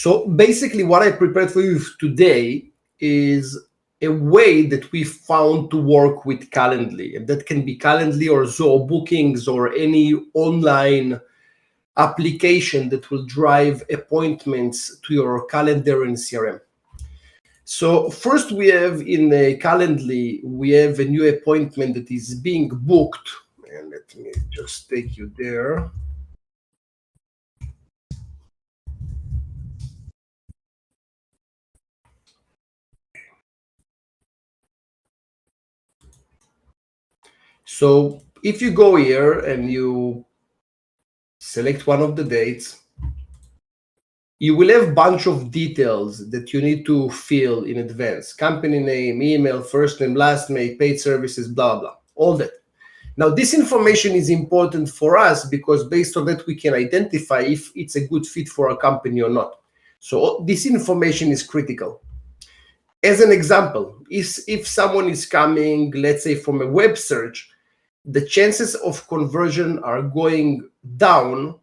So basically what I prepared for you today is a way that we found to work with Calendly. And that can be Calendly or Zoho Bookings or any online application that will drive appointments to your calendar and CRM. So first we have in Calendly, we have a new appointment that is being booked. And let me just take you there. So if you go here and you select one of the dates, you will have a bunch of details that you need to fill in advance. Company name, email, first name, last name, paid services, blah, blah, all that. Now, this information is important for us because based on that, we can identify if it's a good fit for our company or not. So this information is critical. As an example, if someone is coming, let's say from a web search, the chances of conversion are going down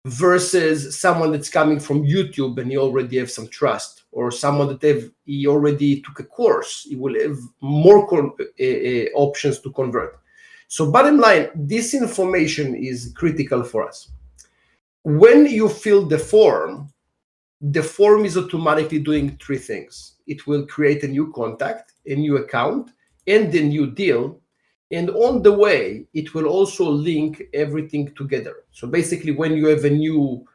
versus someone that's coming from YouTube and you already have some trust, or someone that he already took a course, he will have more options to convert. So bottom line, this information is critical for us. When you fill the form is automatically doing three things. It will create a new contact, a new account, and a new deal. And on the way, it will also link everything together. So basically, when you have a new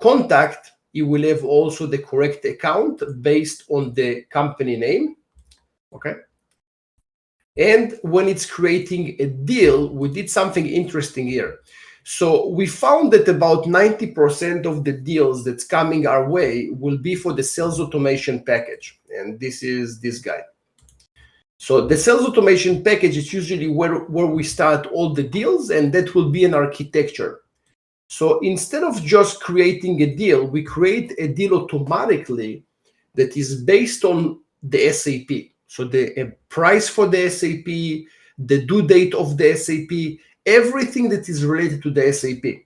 contact, you will have also the correct account based on the company name. Okay. And when it's creating a deal, we did something interesting here. So we found that about 90% of the deals that's coming our way will be for the sales automation package. And this is this guy. So the sales automation package is usually where we start all the deals, and that will be an architecture. So instead of just creating a deal, we create a deal automatically that is based on the SAP. So the price for the SAP, the due date of the SAP, everything that is related to the SAP.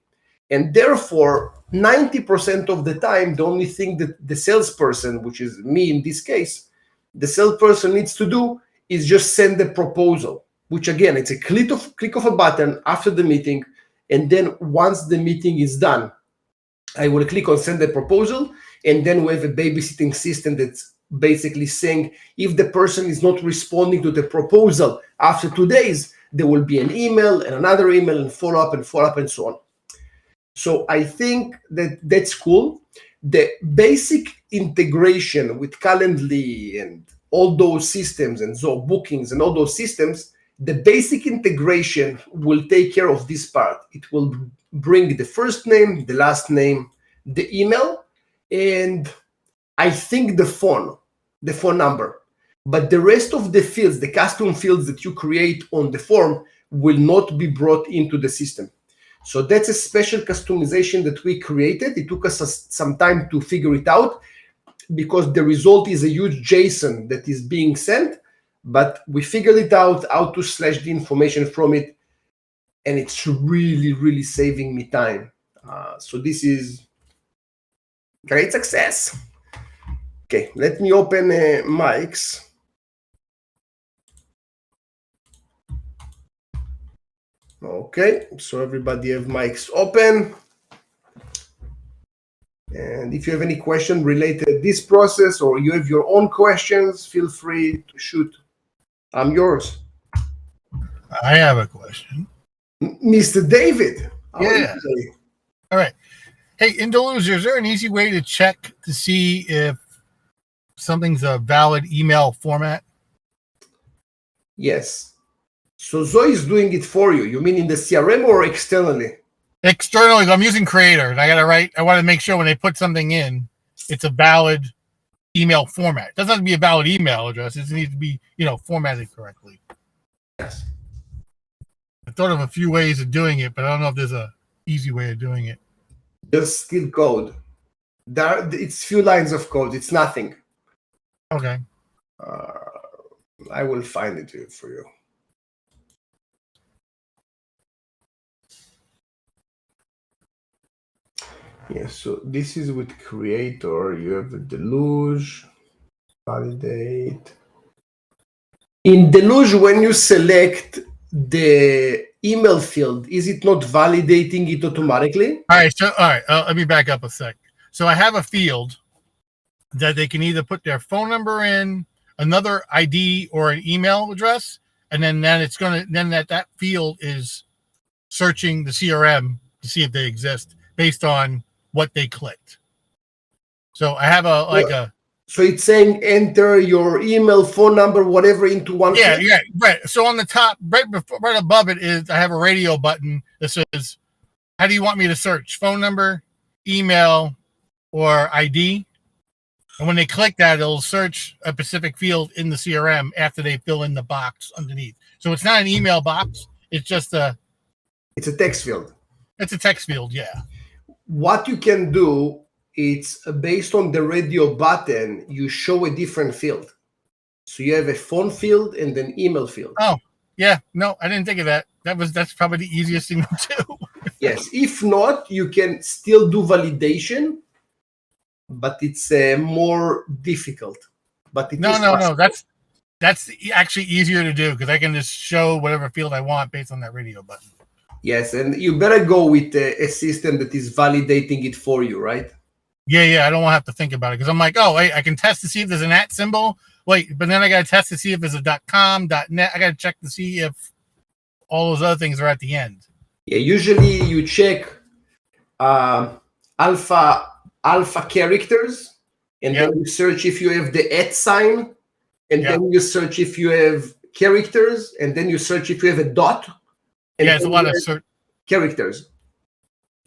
And therefore, 90% of the time, the only thing that the salesperson, which is me in this case, the salesperson needs to do is just send the proposal, which again, it's a click of a button after the meeting. And then once the meeting is done, I will click on send the proposal. And then we have a babysitting system that's basically saying if the person is not responding to the proposal after 2 days, there will be an email and another email and follow up and so on. So I think that that's cool. The basic integration with Calendly and all those systems and Zoho Bookings and all those systems, the basic integration will take care of this part. It will bring the first name, the last name, the email, and I think the phone number. But the rest of the fields, the custom fields that you create on the form will not be brought into the system. So that's a special customization that we created. It took us some time to figure it out because the result is a huge JSON that is being sent, but we figured it out how to slash the information from it, and it's really, really saving me time. So this is great success. Okay, let me open mics. Okay, so everybody have mics open. And if you have any question related to this process or you have your own questions, feel free to shoot. I'm yours. I have a question. Mr. David. Yeah. All right. Hey, in Deluge, is there an easy way to check to see if something's a valid email format? Yes. So Zoe is doing it for you. You mean in the CRM or externally? Externally, I'm using Creator, and I want to make sure when they put something in, it's a valid email format. It doesn't have to be a valid email address. It needs to be, formatted correctly. Yes. I thought of a few ways of doing it, but I don't know if there's a easy way of doing it. Just still code. It's few lines of code. It's nothing. Okay. I will find it for you. Yes, so this is with creator. You have a deluge, validate. In deluge, when you select the email field, is it not validating it automatically? All right. Let me back up a sec. So I have a field that they can either put their phone number in, another ID, or an email address, and then that field is searching the CRM to see if they exist based on what they clicked. So I have So it's saying enter your email, phone number, whatever into one field? Yeah, right. So on the top, right above it is, I have a radio button that says, how do you want me to search? Phone number, email, or ID? And when they click that, it'll search a specific field in the CRM after they fill in the box underneath. So it's not an email box. It's just it's a text field. It's a text field, yeah. What you can do, it's based on the radio button, you show a different field. So you have a phone field and an email field. Oh, yeah. No, I didn't think of that. That's probably the easiest thing to do. Yes. If not, you can still do validation, but it's more difficult. But it no. That's actually easier to do because I can just show whatever field I want based on that radio button. Yes, and you better go with a system that is validating it for you, right? Yeah. I don't want to have to think about it because I'm like, oh, wait, I can test to see if there's an @ symbol. Wait, but then I got to test to see if there's a .com, .net. I got to check to see if all those other things are at the end. Yeah, usually you check alpha characters, and then you search if you have the @ sign, and then you search if you have characters, and then you search if you have a dot. And it's a lot of characters.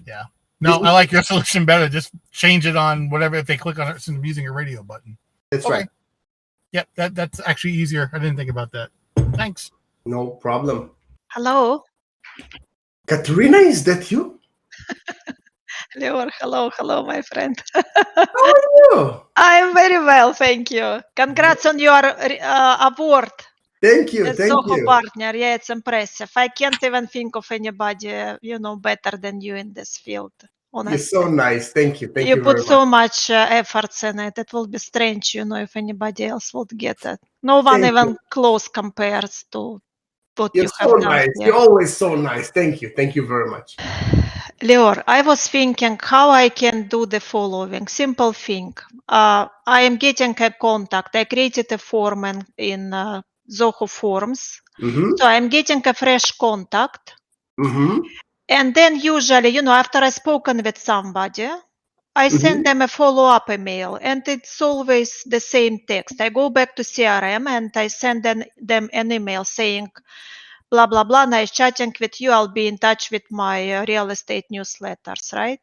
Yeah. No, I like your solution better. Just change it on whatever if they click on it since I'm using a radio button. That's right. Yep, that's actually easier. I didn't think about that. Thanks. No problem. Hello. Katerina, is that you? Lior, hello, my friend. How are you? I'm very well, thank you. Congrats on your award. Thank you. As Zoho partner. Yeah, it's impressive. I can't even think of anybody, better than you in this field. Honestly. You're so nice. Thank you. You put so much efforts in it. It will be strange, if anybody else would get it. No one even close compares to what you have done. You're so nice. You're always so nice. Thank you. Thank you very much. Lior, I was thinking how I can do the following simple thing. I am getting a contact. I created a form in Zoho Forms. So I'm getting a fresh contact. And then usually, after I've spoken with somebody, I send them a follow-up email, and it's always the same text. I go back to CRM and I send them an email saying, blah, blah, blah, nice chatting with you. I'll be in touch with my real estate newsletters, right?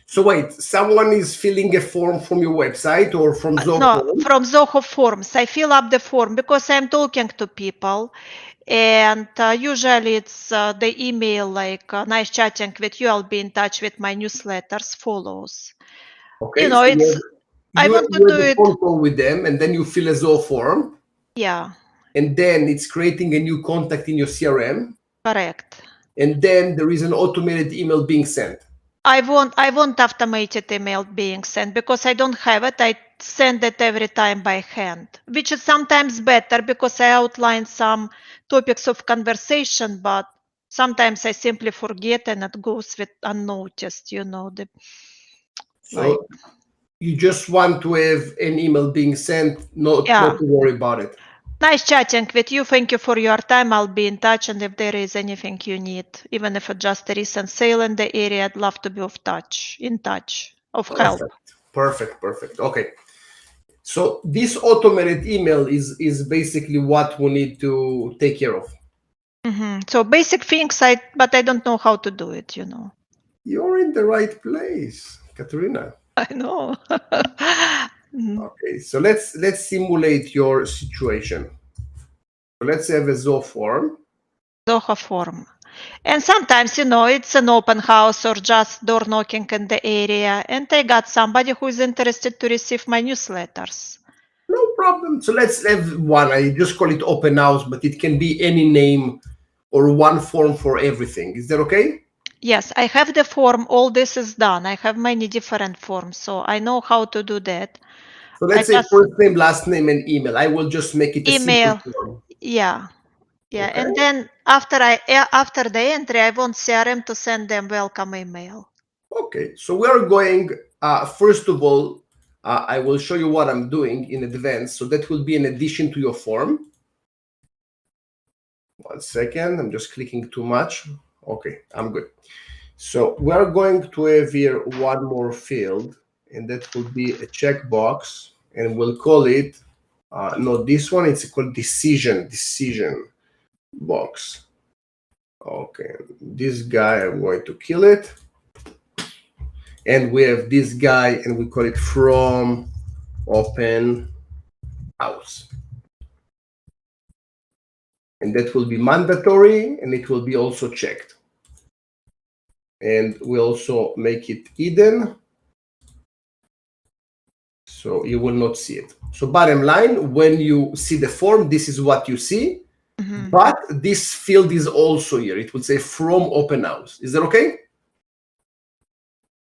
So wait, someone is filling a form from your website or from Zoho? No, from Zoho Forms. I fill up the form because I'm talking to people. And usually it's the email like, nice chatting with you. I'll be in touch with my newsletters follows. Okay, so I want to do it. Phone call with them, and then you fill a Zoho form. Yeah. And then it's creating a new contact in your CRM. Correct. And then there is an automated email being sent. I want automated email being sent because I don't have it. I send it every time by hand, which is sometimes better because I outline some topics of conversation, but sometimes I simply forget and it goes with unnoticed, So you just want to have an email being sent, not to worry about it. Nice chatting with you. Thank you for your time. I'll be in touch. And if there is anything you need, even if it's just a recent sale in the area, I'd love to be in touch, of help. Perfect. Okay. So this automated email is basically what we need to take care of. So basic things, but I don't know how to do it, You're in the right place, Katerina. I know. Okay, so let's simulate your situation. So let's have a Zoho form. Zoho form. And sometimes, it's an open house or just door knocking in the area. And I got somebody who is interested to receive my newsletters. No problem. So let's have one. I just call it open house, but it can be any name or one form for everything. Is that okay? Yes, I have the form. All this is done. I have many different forms, so I know how to do that. So let's say just first name, last name, and email. I will just make it a simple email. form. Yeah. Okay. And then after the entry, I want CRM to send them welcome email. Okay, so we are going, first of all, I will show you what I'm doing in advance. So that will be an addition to your form. 1 second, I'm just clicking too much. Okay, I'm good. So we are going to have here one more field, and that will be a checkbox, and we'll call it, no, this one, it's called decision box. Okay, this guy, I'm going to kill it. And we have this guy, and we call it from open house. And that will be mandatory, and it will be also checked. And we also make it hidden, so you will not see it. So bottom line, when you see the form, this is what you see. Mhm. But this field is also here. It would say from open house. Is that okay?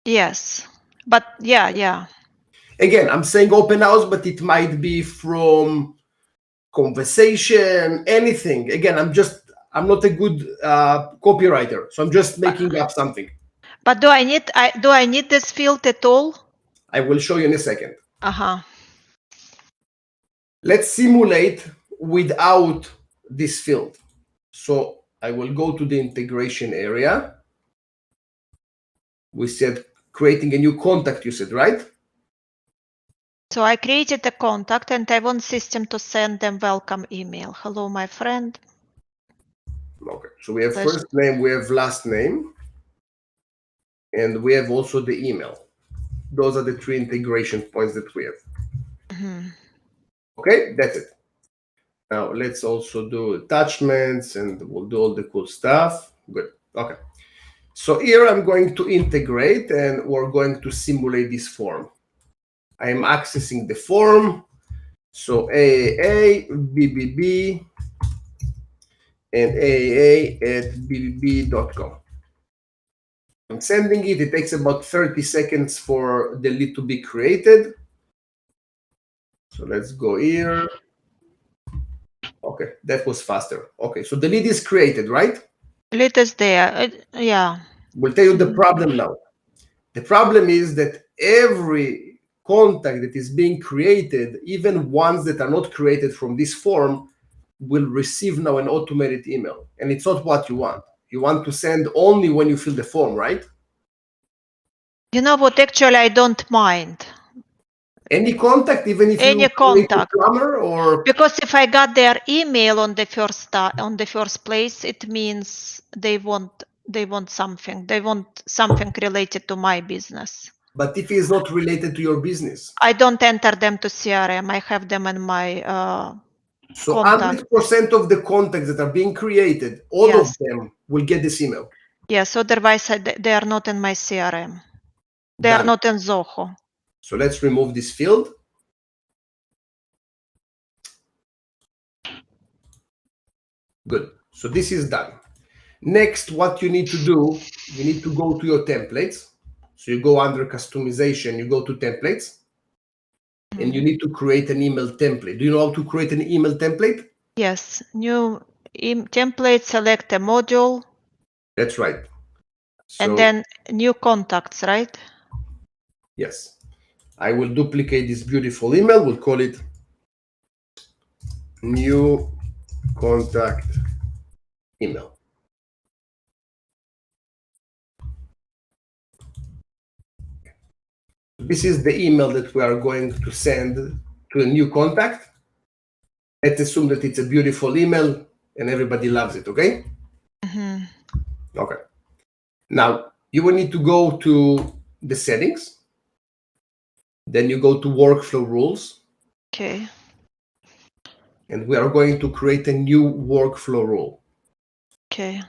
Yes, but yeah. Again, I'm saying open house, but it might be from conversation, anything. Again, I'm not a good copywriter, so I'm just making up something. But do I need this field at all? I will show you in a second. Uh-huh. Let's simulate without this field. So I will go to the integration area. We said creating a new contact, you said, right? So I created a contact and I want system to send them welcome email. Hello, my friend. Okay, so we have first name, we have last name, and we have also the email. Those are the 3 integration points that we have. Mhm. Okay, that's it. Now let's also do attachments, and we'll do all the cool stuff. Good. Okay. So here I'm going to integrate, and we're going to simulate this form. I am accessing the form. So AAA, BBB, and AAA at bbb.com. I'm sending it. It takes about 30 seconds for the lead to be created. So let's go here. Okay, that was faster. Okay, so the lead is created, right? Lead is there. Yeah. We'll tell you the problem now. The problem is that every contact that is being created, even ones that are not created from this form, will receive now an automated email. And it's not what you want. You want to send only when you fill the form, right? You know what? Actually, I don't mind. Any contact, even if Any you contact. plumber, or Because if I got their email on the first place, it means they want something. They want something related to my business. but if it's not related to your business. I don't enter them to CRM. I have them in my So contact. 100% of the contacts that are being created, all of Yes. them will get this email. Yes. Otherwise, they are not in my CRM. They are Done. not in Zoho. So let's remove this field. Good. So this is done. Next, what you need to do, you need to go to your templates. So you go under customization, you go to templates, and you need to create an email template. Do you know how to create an email template? Yes. New template, select a module. That's right. So, and then new contacts, right? Yes. I will duplicate this beautiful email. We'll call it new contact email. This is the email that we are going to send to a new contact. Let's assume that it's a beautiful email and everybody loves it, okay? Mm-hmm. Okay. Now, you will need to go to the settings. Then you go to workflow rules. Okay. And we are going to create a new workflow rule. Okay.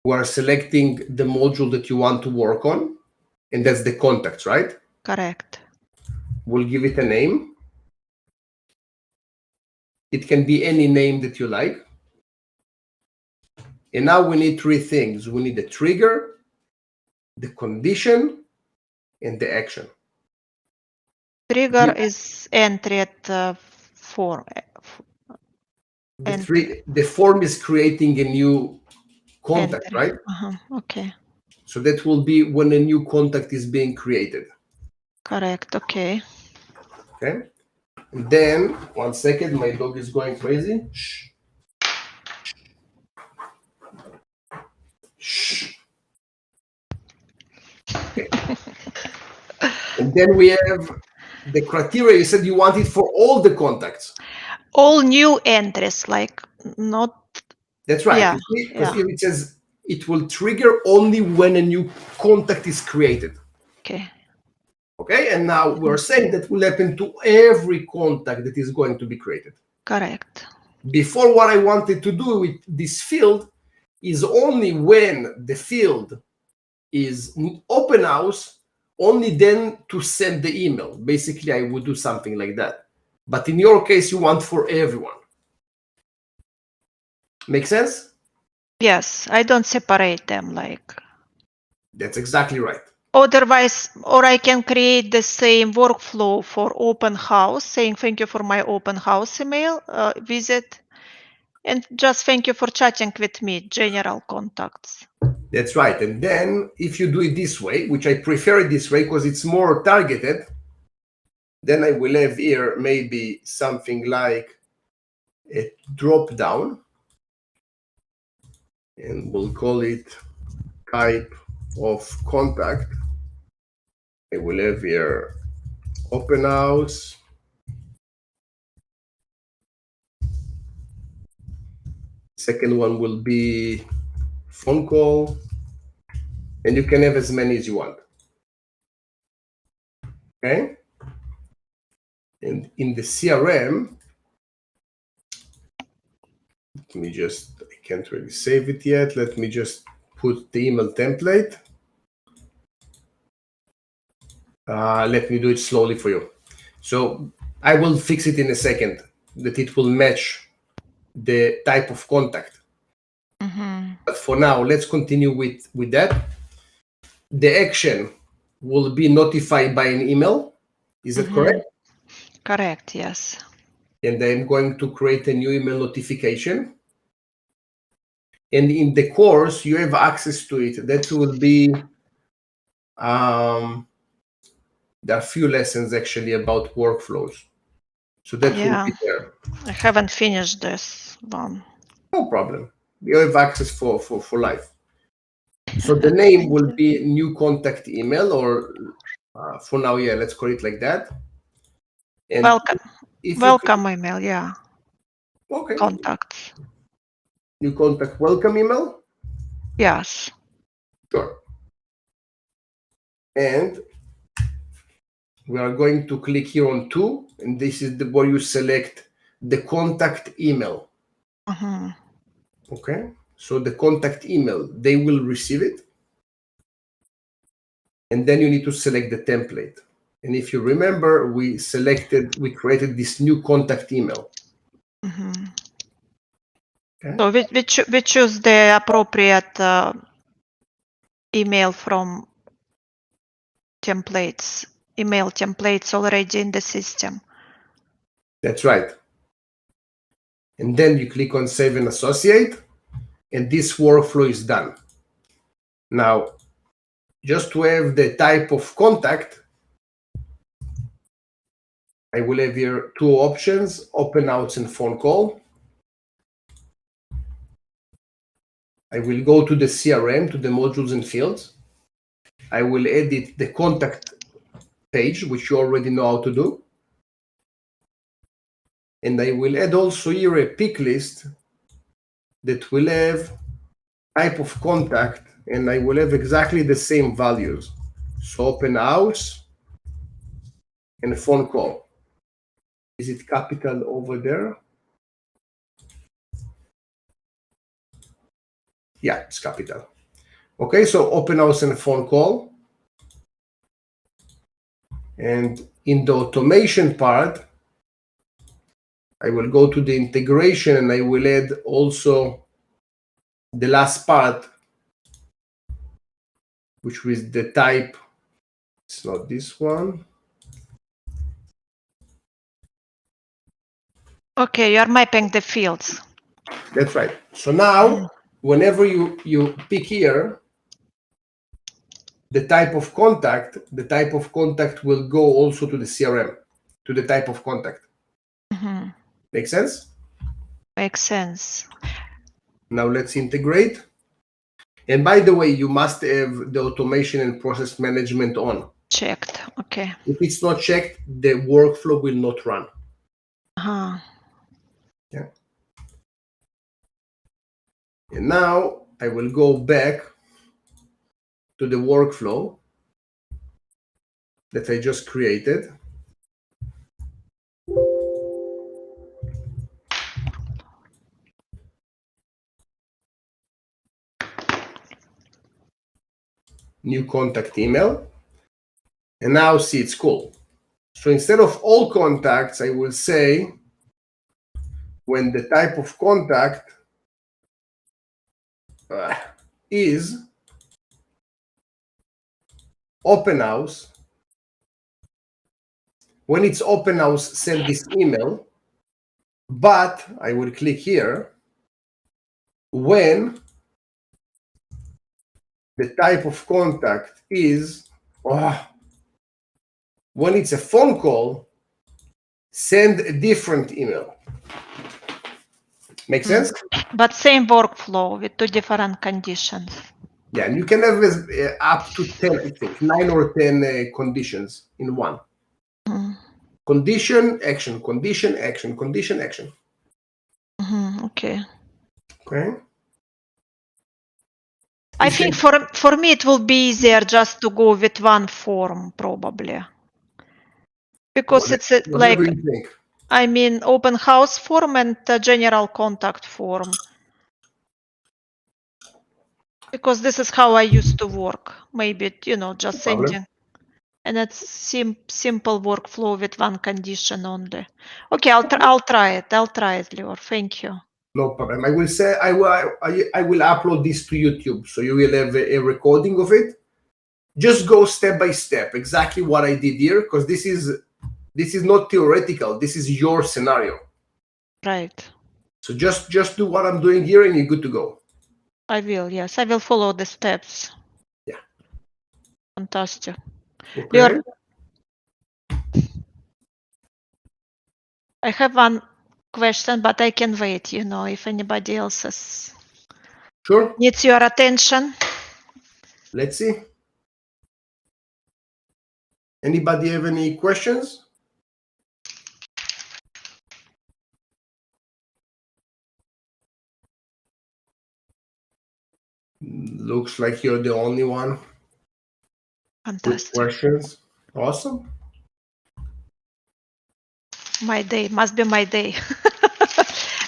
We are selecting the module that you want to work on, and that's the contacts, right? Correct. We'll give it a name. It can be any name that you like. And now we need three things. We need the trigger, the condition, and the action. Trigger is entry at form. The form is creating a new contact, Entry. right? Okay. So that will be when a new contact is being created. Correct. Okay. Okay. And then, 1 second, my dog is going crazy. Shh. Shh. Okay. And then we have the criteria. You said you want it for all the contacts. All new entries, like not. That's right. Yeah. Because if it says it will trigger only when a new contact is created. Okay. Okay. And now we're saying that will happen to every contact that is going to be created. Correct. Before, what I wanted to do with this field is only when the field is open house, only then to send the email. Basically, I would do something like that. But in your case, you want for everyone. Make sense? Yes, I don't separate them like. That's exactly right. Otherwise, or I can create the same workflow for open house, saying thank you for my open house email visit, and just thank you for chatting with me, general contacts. That's right. And then if you do it this way, which I prefer it this way because it's more targeted, then I will have here maybe something like a drop down, and we'll call it type of contact. I will have here open house, second one will be phone call, and you can have as many as you want. Okay. And in the CRM, let me just, I can't really save it yet. Let me just put the email template. Let me do it slowly for you. So I will fix it in a second, that it will match the type of contact. But for now, let's continue with that. The action will be notified by an email. Is that correct? Correct, yes. And I'm going to create a new email notification. And in the course, you have access to it. That will be, there are a few lessons actually about workflows. So that will be there. I haven't finished this one. No problem. You have access for life. So the name will be new contact email, or for now, yeah, let's call it like that. And welcome email, yeah. Okay. Contacts. New contact welcome email? Yes. Sure. And we are going to click here on 2, and this is where you select the contact email. Okay. So the contact email, they will receive it. And then you need to select the template. And if you remember, we created this new contact email. Okay. So we choose the appropriate email from templates, email templates already in the system. That's right. And then you click on Save and Associate, and this workflow is done. Now, just to have the type of contact, I will have here 2 options, open outs and phone call. I will go to the CRM, to the modules and fields. I will edit the contact page, which you already know how to do. And I will add also here a pick list that will have type of contact, and I will have exactly the same values. So open house and a phone call. Is it capital over there? Yeah, it's capital. Okay, so open house and a phone call. And in the automation part, I will go to the integration and I will add also the last part, which is the type. It's not this one. Okay, you are mapping the fields. That's right. So now, whenever you pick here, the type of contact will go also to the CRM, to the type of contact. Mm-hmm. Make sense? Makes sense. Now let's integrate. And by the way, you must have the automation and process management on. Checked. Okay. If it's not checked, the workflow will not run. Uh-huh. Yeah. And now I will go back to the workflow that I just created. New contact email. And now see, it's cool. So instead of all contacts, I will say when the type of contact is open house. When it's open house, send this email. But I will click here when the type of contact is, when it's a phone call, send a different email. Make sense? But same workflow with two different conditions. Yeah, and you can have up to 10, I think, 9 or 10 conditions in one. Condition, action, condition, action, condition, action. Okay. Okay. I think for me it will be easier just to go with one form probably. Because it's like, you think. I mean, open house form and general contact form. Because this is how I used to work. Maybe, just sending. And it's simple workflow with one condition only. Okay, I'll try it. Lior. Thank you. No problem. I will say I will upload this to YouTube, so you will have a recording of it. Just go step by step, exactly what I did here, because this is not theoretical. This is your scenario. Right. So just do what I'm doing here, and you're good to go. I will. Yes, I will follow the steps. Yeah. Fantastic. Okay. Lior, I have one question, but I can wait, if anybody else needs your attention. Let's see. Anybody have any questions? Looks like you're the only one. Fantastic. With questions. Awesome. My day must be my day.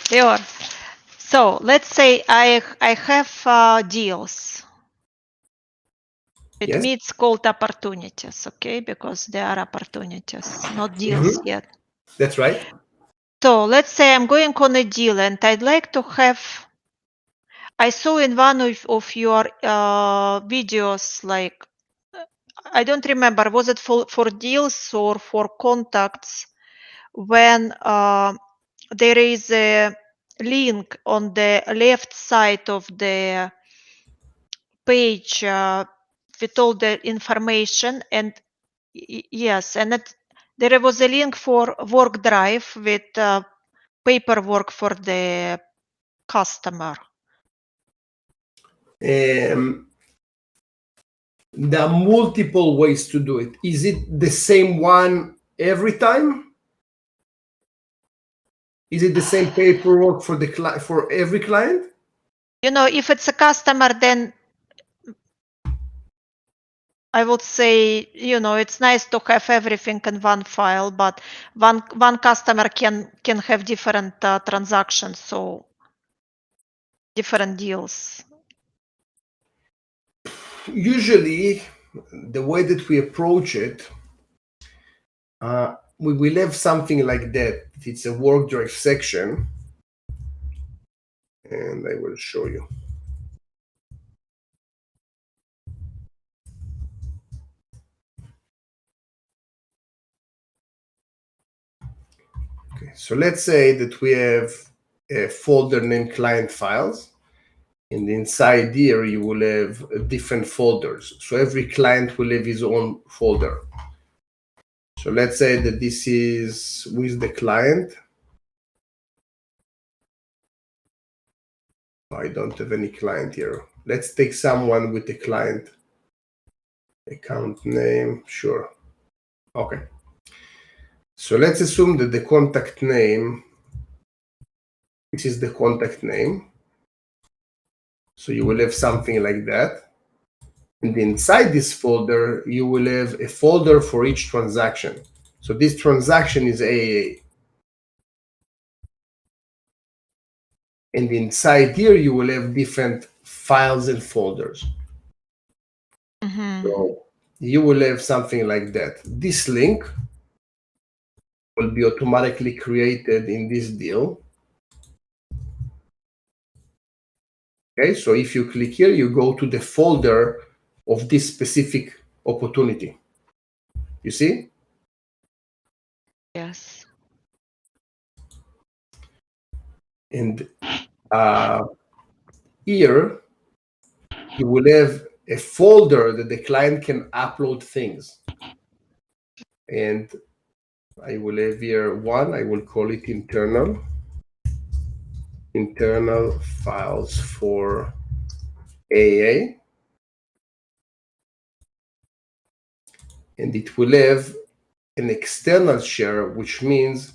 Lior, so let's say I have deals. With me, it's called opportunities, okay? Because there are opportunities, not deals yet. That's right. So let's say I'm going on a deal and I'd like to have, I saw in one of your videos, like, I don't remember, was it for deals or for contacts, when there is a link on the left side of the page with all the information, and yes, and there was a link for work drive with paperwork for the customer. There are multiple ways to do it. Is it the same one every time? Is it the same paperwork for every client? If it's a customer, then I would say, it's nice to have everything in one file, but one customer can have different transactions, so different deals. Usually, the way that we approach it, we will have something like that. It's a work drive section, and I will show you. Okay, so let's say that we have a folder named client files, and inside here you will have different folders. So every client will have his own folder. So let's say that this is with the client. I don't have any client here. Let's take someone with the client account name. Sure. Okay. So let's assume that the contact name, this is the contact name. So you will have something like that. And inside this folder, you will have a folder for each transaction. So this transaction is AA. And inside here, you will have different files and folders. So you will have something like that. This link will be automatically created in this deal. Okay, so if you click here, you go to the folder of this specific opportunity. You see? Yes. And here, you will have a folder that the client can upload things. And I will have here one, I will call it internal files for AA. And it will have an external share, which means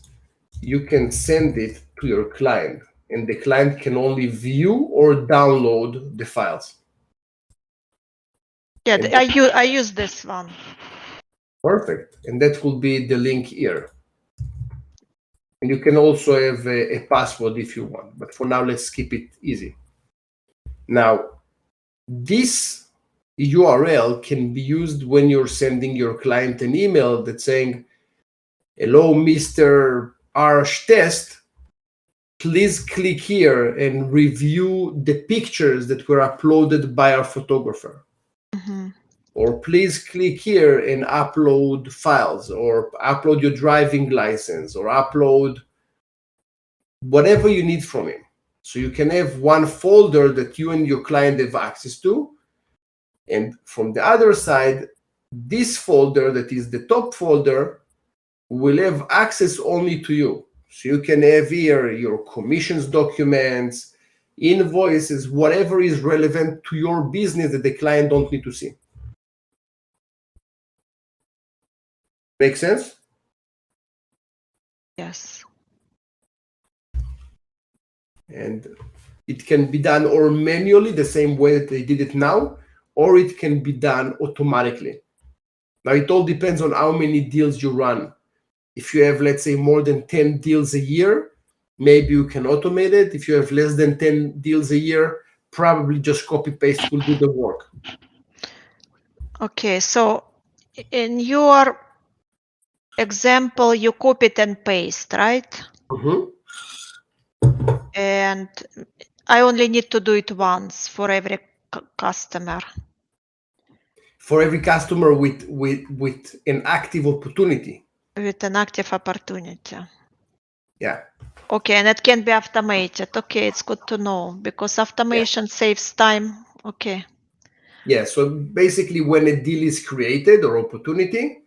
you can send it to your client, and the client can only view or download the files. Yeah, And I use this one. Perfect. And that will be the link here. And you can also have a password if you want, but for now, let's keep it easy. Now, this URL can be used when you're sending your client an email that's saying, "Hello, Mr. Arsh Test. Please click here and review the pictures that were uploaded by our photographer." Or please click here and upload files, or upload your driving license, or upload whatever you need from him. So you can have one folder that you and your client have access to. And from the other side, this folder that is the top folder will have access only to you. So you can have here your commissions documents, invoices, whatever is relevant to your business that the client don't need to see. Make sense? Yes. And it can be done or manually, the same way that they did it now, or it can be done automatically. Now, it all depends on how many deals you run. If you have, let's say, more than 10 deals a year, maybe you can automate it. If you have less than 10 deals a year, probably just copy paste will do the work. Okay, so in your example, you copied and paste, right? And I only need to do it once for every customer. For every customer with an active opportunity. With an active opportunity. Yeah. Okay, and it can be automated. Okay, it's good to know because automation saves time. Okay. Yeah, so basically when a deal is created or opportunity,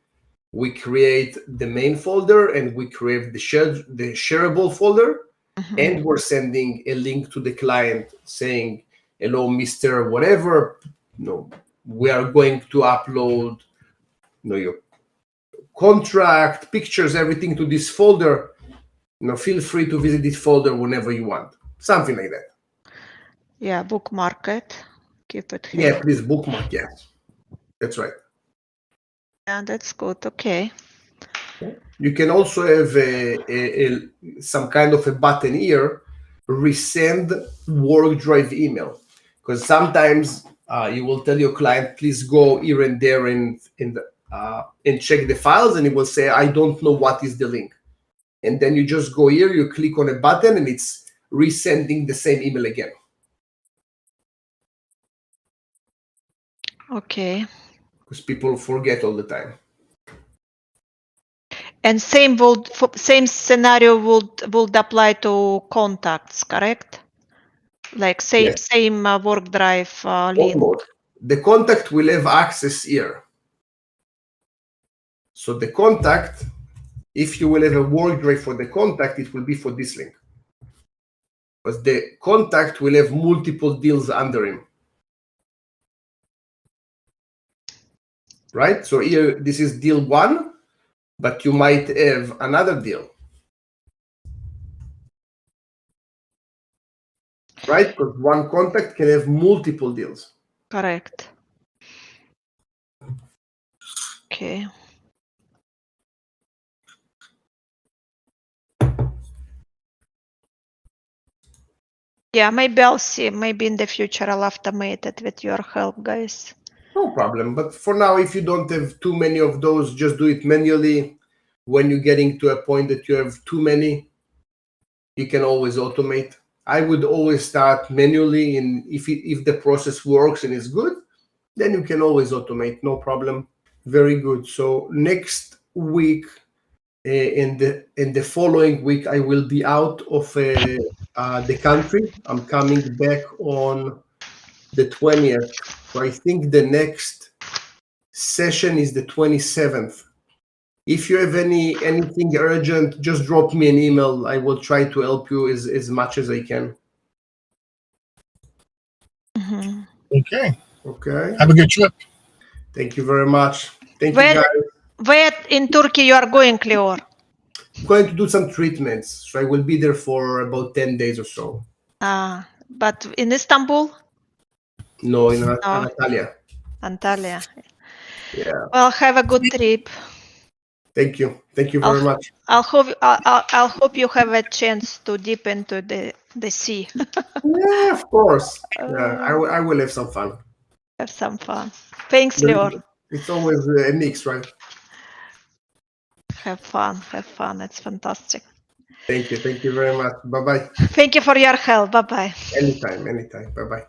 we create the main folder and we create the shareable folder, and we're sending a link to the client saying, "Hello, Mr. Whatever, we are going to upload your contract, pictures, everything to this folder. Feel free to visit this folder whenever you want." Something like that. Yeah, bookmark it. Keep it here. Yeah, please bookmark. Yes, that's right. Yeah, that's good. Okay. You can also have some kind of a button here, resend work drive email, because sometimes you will tell your client, please go here and there and check the files, and it will say, "I don't know what is the link." And then you just go here, you click on a button, and it's resending the same email again. Okay. Because people forget all the time. And same scenario would apply to contacts, correct? Like same work drive link. Almost. The contact will have access here. So the contact, if you will have a work drive for the contact, it will be for this link. Because the contact will have multiple deals under him. Right? So here, this is deal 1, but you might have another deal. Right? Because one contact can have multiple deals. Correct. Okay. Yeah, maybe I'll see. Maybe in the future I'll automate it with your help, guys. No problem. But for now, if you don't have too many of those, just do it manually. When you're getting to a point that you have too many, you can always automate. I would always start manually, and if the process works and is good, then you can always automate, no problem. Very good. So next week and the following week, I will be out of the country. I'm coming back on the 20th. So I think the next session is the 27th. If you have anything urgent, just drop me an email. I will try to help you as much as I can. Mm-hmm. Okay. Okay. Have a good trip. Thank you very much. Thank you, guys. Where in Turkey you are going, Lior? I'm going to do some treatments. So I will be there for about 10 days or so. But in Istanbul? No, in Antalya. Antalya. Yeah. Well, have a good trip. Thank you. Thank you very much. I'll hope you have a chance to dip into the sea. Yeah, of course. I will have some fun. Have some fun. Thanks, Lior. It's always a mix, right? Have fun. It's fantastic. Thank you. Thank you very much. Bye-bye. Thank you for your help. Bye-bye. Anytime. Bye-bye.